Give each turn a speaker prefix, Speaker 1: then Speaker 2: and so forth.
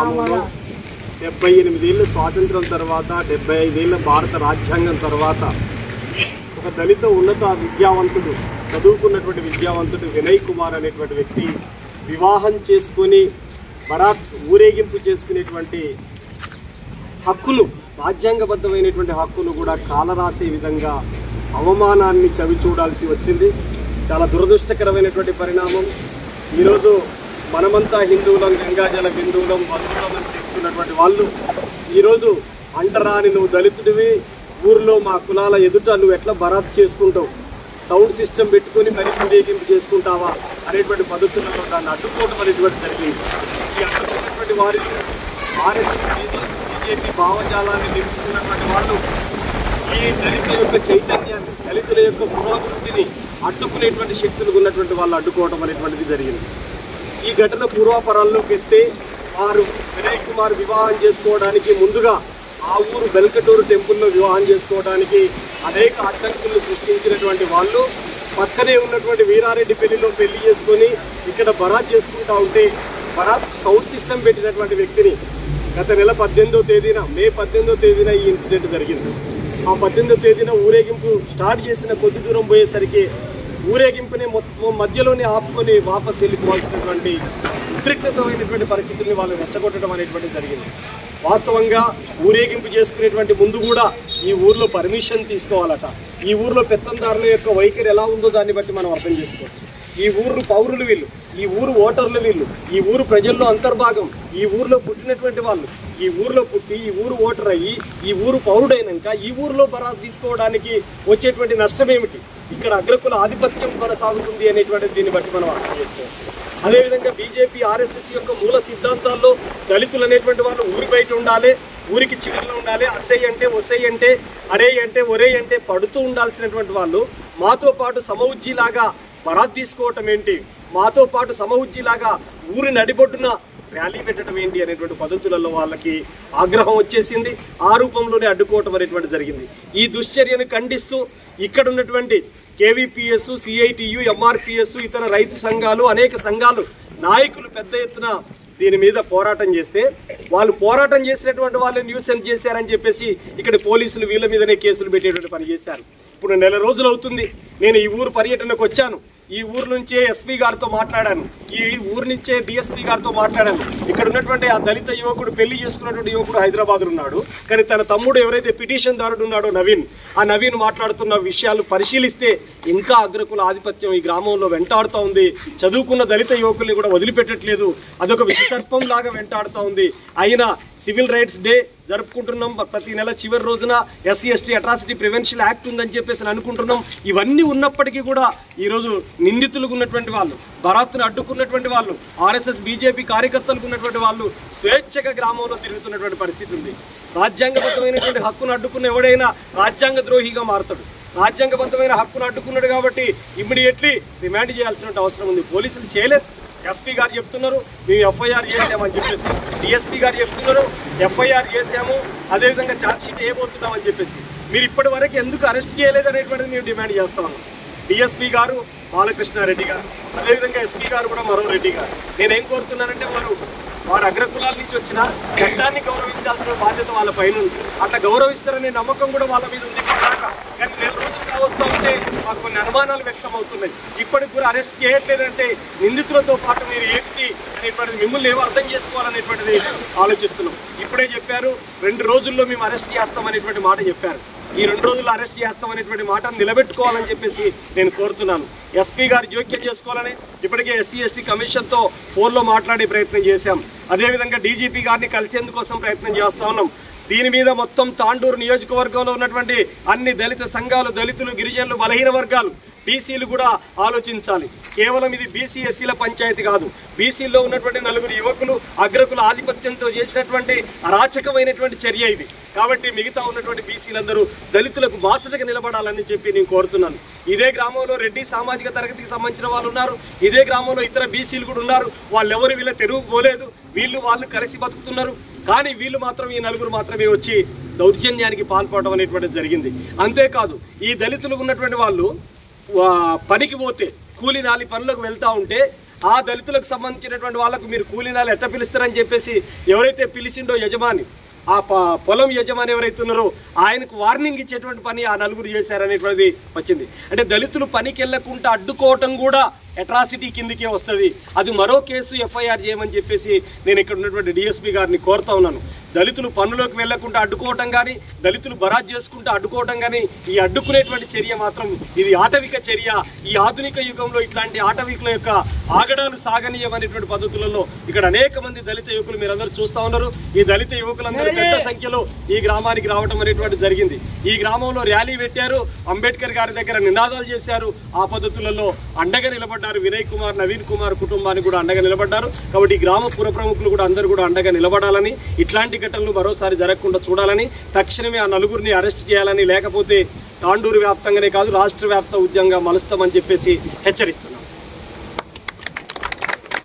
Speaker 1: గ్రామంలో 78 ఏళ్ళ స్వాతంత్రం తర్వాత 75 ఏళ్ళ భారత రాజ్యాంగం తర్వాత ఒక దళిత ఉన్నత విద్యావంతుడు, చదువుకున్నటువంటి విద్యావంతుడు వినయ్ కుమార్ అనేటువంటి వ్యక్తి వివాహం చేసుకొని బరాత్ ఊరేగింపు చేసుకునేటువంటి హక్కులు, రాజ్యాంగబద్ధమైనటువంటి హక్కులు కూడా కాలరాసే విధంగా అవమానాన్ని చవి చూడాల్సి వచ్చింది. చాలా దురదృష్టకరమైనటువంటి పరిణామం. ఈరోజు మనమంతా హిందువులం, గంగాజల బిందువులం, బంధువులం అని చెప్తున్నటువంటి వాళ్ళు ఈరోజు అంటరాని నువ్వు దళితుడివి, ఊరిలో మా కులాల ఎదుట నువ్వు ఎట్లా బరాత్ చేసుకుంటావు, సౌండ్ సిస్టమ్ పెట్టుకొని మరి ఊరేగింపు చేసుకుంటావా అనేటువంటి పద్ధతులలో దాన్ని అడ్డుకోవడం అనేటువంటి జరిగింది. ఈ అడ్డుకున్నటువంటి వారిని ఆర్ఎస్ఎస్ బీజేపీ భావజాలాన్ని నిలుపుతున్నటువంటి వాళ్ళు ఈ దళితుల యొక్క చైతన్యాన్ని, దళితుల యొక్క పురోగతిని అడ్డుకునేటువంటి శక్తులు ఉన్నటువంటి వాళ్ళు అడ్డుకోవడం అనేటువంటిది జరిగింది. ఈ ఘటన పూర్వాపరాల్లోకి వస్తే వారు వినయ్ కుమార్ వివాహం చేసుకోవడానికి ముందుగా ఆ ఊరు బెల్కటూరు టెంపుల్లో వివాహం చేసుకోవడానికి అనేక అడ్డంకులు సృష్టించినటువంటి వాళ్ళు పక్కనే ఉన్నటువంటి వీరారెడ్డి పెళ్లిలో పెళ్లి చేసుకొని ఇక్కడ బరాత్ చేసుకుంటా ఉంటే బరాత్ సౌండ్ సిస్టమ్ పెట్టినటువంటి వ్యక్తిని గత నెల 18వ తేదీన మే 18వ తేదీన ఈ ఇన్సిడెంట్ జరిగింది. ఆ 18వ తేదీన ఊరేగింపు స్టార్ట్ చేసిన కొద్ది దూరం పోయేసరికి ఊరేగింపుని మొత్తం మధ్యలోనే ఆపుకొని వాపసు వెళ్ళిపోవాల్సినటువంటి ఉద్రిక్తమైనటువంటి పరిస్థితుల్ని వాళ్ళు రెచ్చగొట్టడం అనేటువంటి జరిగింది. వాస్తవంగా ఊరేగింపు చేసుకునేటువంటి ముందు కూడా ఈ ఊర్లో పర్మిషన్ తీసుకోవాలట. ఈ ఊర్లో పెత్తందారుల యొక్క వైఖరి ఎలా ఉందో దాన్ని బట్టి మనం అర్థం చేసుకోవచ్చు. ఈ ఊరు పౌరులు వీళ్ళు, ఈ ఊరు ఓటర్లు వీళ్ళు, ఈ ఊరు ప్రజల్లో అంతర్భాగం, ఈ ఊర్లో పుట్టినటువంటి వాళ్ళు, ఈ ఊర్లో పుట్టి ఈ ఊరు ఓటర్ అయ్యి ఈ ఊరు పౌరుడైనాక ఈ ఊర్లో బరాత్ తీసుకోవడానికి వచ్చేటువంటి నష్టం ఏమిటి, ఇక్కడ అగ్రకుల ఆధిపత్యం కొనసాగుతుంది అనేటువంటి దీన్ని బట్టి మనం అర్థం చేసుకోవచ్చు. అదేవిధంగా బీజేపీ ఆర్ఎస్ఎస్ యొక్క మూల సిద్ధాంతాల్లో దళితులు అనేటువంటి వాళ్ళు ఊరి బయట ఉండాలి, ఊరికి చివరిలో ఉండాలి, అసై అంటే ఒసై అంటే అరే అంటే ఒరే అంటే పడుతూ ఉండాల్సినటువంటి వాళ్ళు మాతో పాటు సమఉజ్జీలాగా బరాత్ తీసుకోవటం ఏంటి, మాతో పాటు సమఉజ్జీలాగా ఊరి నడిబొడ్డున ర్యాలీ పెట్టడం ఏంటి అనేటువంటి పద్ధతులలో వాళ్ళకి ఆగ్రహం వచ్చేసింది. ఆ రూపంలోనే అడ్డుకోవటం అనేటువంటి జరిగింది. ఈ దుశ్చర్యను ఖండిస్తూ ఇక్కడ ఉన్నటువంటి కేవీపీఎస్, సిఐటియు, ఎంఆర్పిఎస్, ఇతర రైతు సంఘాలు, అనేక సంఘాలు నాయకులు పెద్ద ఎత్తున దీని మీద పోరాటం చేస్తే వాళ్ళు పోరాటం చేసినటువంటి వాళ్ళు న్యూసెన్స్ చేశారని చెప్పేసి ఇక్కడ పోలీసులు వీళ్ళ మీదనే కేసులు పెట్టేటువంటి పని చేశారు. ఇప్పుడు నెల రోజులు అవుతుంది నేను ఈ ఊరు పర్యటనకు వచ్చాను. ఈ ఊరు నుంచే ఎస్పీ గారితో మాట్లాడాను, ఈ ఊరు నుంచే డిఎస్పీ గారితో మాట్లాడాను. ఇక్కడ ఉన్నటువంటి ఆ దళిత యువకుడు, పెళ్లి చేసుకున్నటువంటి యువకుడు హైదరాబాద్ ఉన్నాడు, కానీ తన తమ్ముడు ఎవరైతే పిటిషన్ దారుడు ఉన్నాడో నవీన్, ఆ నవీన్ మాట్లాడుతున్న విషయాలు పరిశీలిస్తే ఇంకా అగ్రకుల ఆధిపత్యం ఈ గ్రామంలో వెంటాడుతూ ఉంది. చదువుకున్న దళిత యువకుల్ని కూడా వదిలిపెట్టట్లేదు, అదొక విషసర్పం లాగా వెంటాడుతూ ఉంది. అయినా సివిల్ రైట్స్ డే జరుపుకుంటున్నాం, ప్రతి నెల చివరి రోజున SC/ST అట్రాసిటీ ప్రివెన్షన్ యాక్ట్ ఉందని చెప్పేసి అనుకుంటున్నాం. ఇవన్నీ ఉన్నప్పటికీ కూడా ఈరోజు నిందితులకు ఉన్నటువంటి వాళ్ళు, బరాత్ను అడ్డుకున్నటువంటి వాళ్ళు, ఆర్ఎస్ఎస్ బీజేపీ కార్యకర్తలకు ఉన్నటువంటి వాళ్ళు స్వేచ్ఛగా గ్రామంలో తిరుగుతున్నటువంటి పరిస్థితి ఉంది. రాజ్యాంగబద్ధమైనటువంటి హక్కును అడ్డుకున్న ఎవడైనా రాజ్యాంగ ద్రోహిగా మారుతాడు. రాజ్యాంగబద్ధమైన హక్కును అడ్డుకున్నాడు కాబట్టి ఇమ్మీడియట్లీ రిమాండ్ చేయాల్సిన అవసరం ఉంది. పోలీసులు చేయలేదు. ఎస్పీ గారు చెప్తున్నారు మేము FIR చేసామని చెప్పేసి, డిఎస్పీ గారు చెప్తున్నారు FIR చేసాము, అదేవిధంగా ఛార్జ్షీట్ వేయబోతున్నామని చెప్పేసి. మీరు ఇప్పటి వరకు ఎందుకు అరెస్ట్ చేయలేదు అనేటువంటిది మేము డిమాండ్ చేస్తాము. డిఎస్పీ గారు బాలకృష్ణారెడ్డి గారు, అదేవిధంగా ఎస్పీ గారు కూడా మరో రెడ్డి గారు, నేనేం కోరుతున్నానంటే వారు అగ్రకులాల నుంచి వచ్చిన చట్టాన్ని గౌరవించాల్సిన బాధ్యత వాళ్ళ పైన ఉంది. అట్లా గౌరవిస్తారనే నమ్మకం కూడా వాళ్ళ మీద ఉంది. కానీ నెల రోజులుగా వస్తూ ఉంటే మాకు కొన్ని అనుమానాలు వ్యక్తం అవుతున్నాయి. ఇప్పటికి కూడా అరెస్ట్ చేయట్లేదంటే నిందితులతో పాటు మీరు ఏంటి అనేటువంటిది, మిమ్మల్ని ఏమో అర్థం చేసుకోవాలనేటువంటిది ఆలోచిస్తున్నాం. ఇప్పుడే చెప్పారు 2 రోజుల్లో మేము అరెస్ట్ చేస్తామనేటువంటి మాట చెప్పారు. ఈ 2 రోజుల్లో అరెస్ట్ చేస్తామనేటువంటి మాట నిలబెట్టుకోవాలని చెప్పేసి నేను కోరుతున్నాను. ఎస్పీ గారు జోక్యం చేసుకోవాలని ఇప్పటికే SC/ST కమిషన్తో ఫోన్లో మాట్లాడే ప్రయత్నం చేశాం. అదేవిధంగా డీజీపీ గారిని కలిసేందుకోసం ప్రయత్నం చేస్తూ ఉన్నాం. దీని మీద మొత్తం తాండూరు నియోజకవర్గంలో ఉన్నటువంటి అన్ని దళిత సంఘాలు, దళితులు, గిరిజనులు, బలహీన వర్గాలు, బీసీలు కూడా ఆలోచించాలి. కేవలం ఇది బీసీ ఎస్సీల పంచాయతీ కాదు. బీసీల్లో ఉన్నటువంటి 4 యువకులు అగ్రకుల ఆధిపత్యంతో చేసినటువంటి అరాచకమైనటువంటి చర్య ఇది. కాబట్టి మిగతా ఉన్నటువంటి బీసీలందరూ దళితులకు బాసటగా నిలబడాలని చెప్పి నేను కోరుతున్నాను. ఇదే గ్రామంలో రెడ్డి సామాజిక తరగతికి సంబంధించిన వాళ్ళు ఉన్నారు, ఇదే గ్రామంలో ఇతర బీసీలు కూడా ఉన్నారు. వాళ్ళెవరు వీళ్ళ తెరువు పోలేదు, వాళ్ళు కలిసి బతుకుతున్నారు. కానీ వీళ్ళు మాత్రం, ఈ 4 మాత్రమే వచ్చి దౌర్జన్యానికి పాల్పడడం అనేటువంటిది జరిగింది. అంతేకాదు ఈ దళితులు ఉన్నటువంటి వాళ్ళు పనికి పోతే కూలి నాలి పనులకు వెళ్తూ ఉంటే ఆ దళితులకు సంబంధించినటువంటి వాళ్ళకు మీరు కూలీనాలు ఎట్లా పిలుస్తారని చెప్పేసి ఎవరైతే పిలిచిండో యజమాని, ఆ పొలం యజమాని ఎవరైతే ఉన్నారో ఆయనకు వార్నింగ్ ఇచ్చేటువంటి పని ఆ నలుగురు చేశారనేటువంటిది వచ్చింది. అంటే దళితులు పనికి వెళ్లకుండా అడ్డుకోవటం కూడా అట్రాసిటీ కిందికే వస్తుంది. అది మరో కేసు ఎఫ్ఐఆర్ చేయమని చెప్పేసి నేను ఇక్కడ ఉన్నటువంటి డిఎస్పీ గారిని కోరుతా ఉన్నాను. దళితులు పనులోకి వెళ్లకుండా అడ్డుకోవటం కానీ, దళితులు బరాజ్ చేసుకుంటూ అడ్డుకోవటం కానీ, ఈ అడ్డుకునేటువంటి చర్య మాత్రం ఇది ఆటవిక చర్య. ఈ ఆధునిక యుగంలో ఇట్లాంటి ఆటవికుల యొక్క ఆగడాలు సాగనీయమనేటువంటి పద్ధతులలో ఇక్కడ అనేక మంది దళిత యువకులు మీరందరూ చూస్తూ ఉన్నారు. ఈ దళిత యువకులందరూ పెద్ద సంఖ్యలో ఈ గ్రామానికి రావడం అనేటువంటి జరిగింది. ఈ గ్రామంలో ర్యాలీ పెట్టారు, అంబేద్కర్ గారి దగ్గర నినాదాలు చేశారు. ఆ పద్ధతులలో అండగా నిలబడ్డారు. వినయ్ కుమార్, నవీన్ కుమార్ కుటుంబానికి కూడా అండగా నిలబడ్డారు. కాబట్టి ఈ గ్రామ పుర ప్రముఖులు కూడా అందరూ కూడా అండగా నిలబడాలని, ఇట్లాంటి ఘటనలు మరోసారి జరగకుండా చూడాలని, తక్షణమే ఆ నలుగురిని అరెస్ట్ చేయాలని, లేకపోతే తాండూరు వ్యాప్తంగానే కాదు రాష్ట్ర వ్యాప్త ఉద్యమంగా మలుస్తామని చెప్పేసి హెచ్చరిస్తున్నారు.